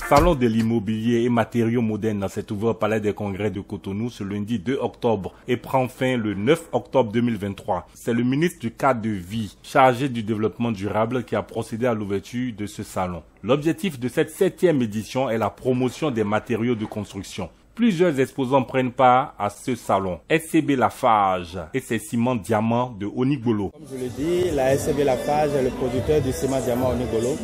Salon de l'immobilier et matériaux modernes s'est ouvert au Palais des Congrès de Cotonou ce lundi 2 octobre et prend fin le 9 octobre 2023. C'est le ministre du cadre de vie, chargé du développement durable, qui a procédé à l'ouverture de ce salon. L'objectif de cette 7e édition est la promotion des matériaux de construction. Plusieurs exposants prennent part à ce salon. SCB Lafarge et ses ciments diamants de Onigolo. Comme je le dis, la SCB Lafarge est le producteur du ciment diamant Onigolo.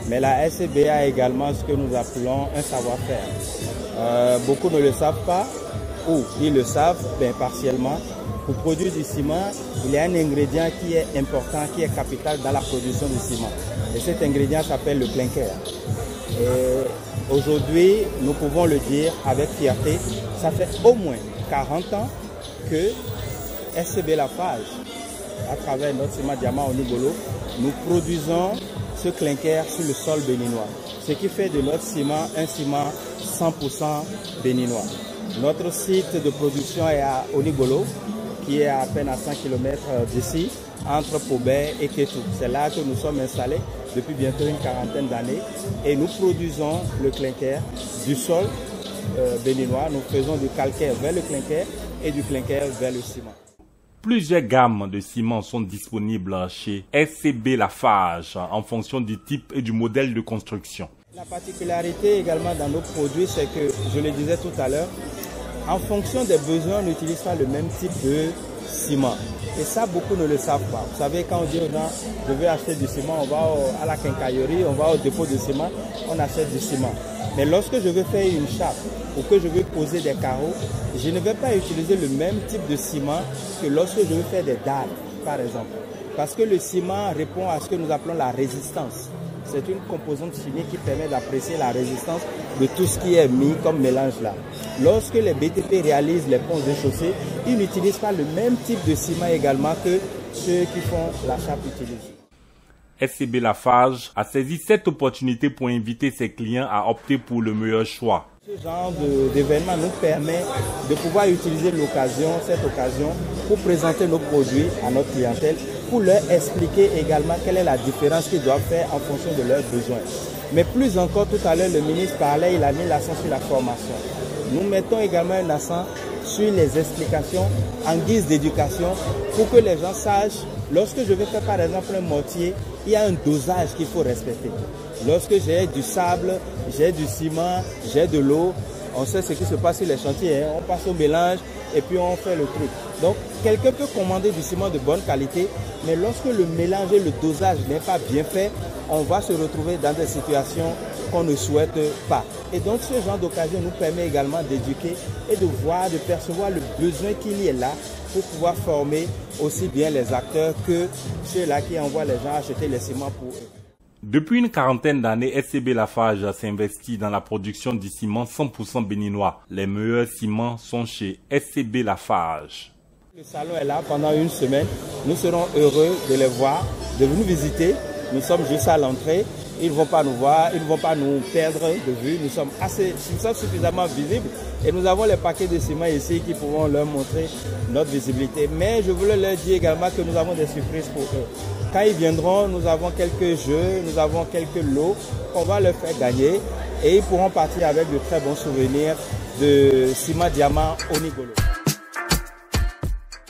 Mais la SCB a également ce que nous appelons un savoir-faire. Beaucoup ne le savent pas, ou ils le savent, partiellement. Pour produire du ciment, il y a un ingrédient qui est important, qui est capital dans la production du ciment. Et cet ingrédient s'appelle le clinker. Et aujourd'hui, nous pouvons le dire avec fierté, ça fait au moins 40 ans que SCB Lafarge, à travers notre ciment diamant Onigolo, nous produisons ce clinker sur le sol béninois. Ce qui fait de notre ciment un ciment 100% béninois. Notre site de production est à Onigolo, qui est à peine à 100 km d'ici, entre Pobert et Kétou. C'est là que nous sommes installés depuis bientôt une quarantaine d'années et nous produisons le clinker du sol béninois. Nous faisons du calcaire vers le clinker et du clinker vers le ciment. Plusieurs gammes de ciment sont disponibles chez SCB Lafarge en fonction du type et du modèle de construction. La particularité également dans nos produits, c'est que, je le disais tout à l'heure, en fonction des besoins, on n'utilise pas le même type de ciment. Et ça, beaucoup ne le savent pas. Vous savez, quand on dit aux gens, je veux acheter du ciment, on va à la quincaillerie, on va au dépôt de ciment, on achète du ciment. Mais lorsque je veux faire une chape ou que je veux poser des carreaux, je ne vais pas utiliser le même type de ciment que lorsque je veux faire des dalles, par exemple. Parce que le ciment répond à ce que nous appelons la résistance. C'est une composante chimique qui permet d'apprécier la résistance de tout ce qui est mis comme mélange là. Lorsque les BTP réalisent les ponts de chaussée, ils n'utilisent pas le même type de ciment également que ceux qui font la chape utilisée. SCB Lafarge a saisi cette opportunité pour inviter ses clients à opter pour le meilleur choix. Ce genre d'événement nous permet de pouvoir utiliser cette occasion pour présenter nos produits à notre clientèle, pour leur expliquer également quelle est la différence qu'ils doivent faire en fonction de leurs besoins. Mais plus encore, tout à l'heure, le ministre parlait, il a mis l'accent sur la formation. Nous mettons également un accent sur les explications en guise d'éducation pour que les gens sachent, lorsque je vais faire par exemple un mortier, il y a un dosage qu'il faut respecter. Lorsque j'ai du sable, j'ai du ciment, j'ai de l'eau, on sait ce qui se passe sur les chantiers, on passe au mélange et puis on fait le truc. Donc quelqu'un peut commander du ciment de bonne qualité, mais lorsque le mélange et le dosage n'est pas bien fait, on va se retrouver dans des situations qu'on ne souhaite pas. Et donc ce genre d'occasion nous permet également d'éduquer et de voir, de percevoir le besoin qu'il y a là pour pouvoir former aussi bien les acteurs que ceux-là qui envoient les gens acheter les ciments pour eux. Depuis une quarantaine d'années, SCB Lafarge s'investit dans la production du ciment 100% béninois. Les meilleurs ciments sont chez SCB Lafarge. Le salon est là pendant une semaine. Nous serons heureux de les voir, de nous visiter. Nous sommes juste à l'entrée. Ils ne vont pas nous voir, ils ne vont pas nous perdre de vue. Nous sommes suffisamment visibles et nous avons les paquets de ciment ici qui pourront leur montrer notre visibilité. Mais je voulais leur dire également que nous avons des surprises pour eux. Quand ils viendront, nous avons quelques jeux, nous avons quelques lots qu'on va leur faire gagner et ils pourront partir avec de très bons souvenirs de ciment diamant Onigolo.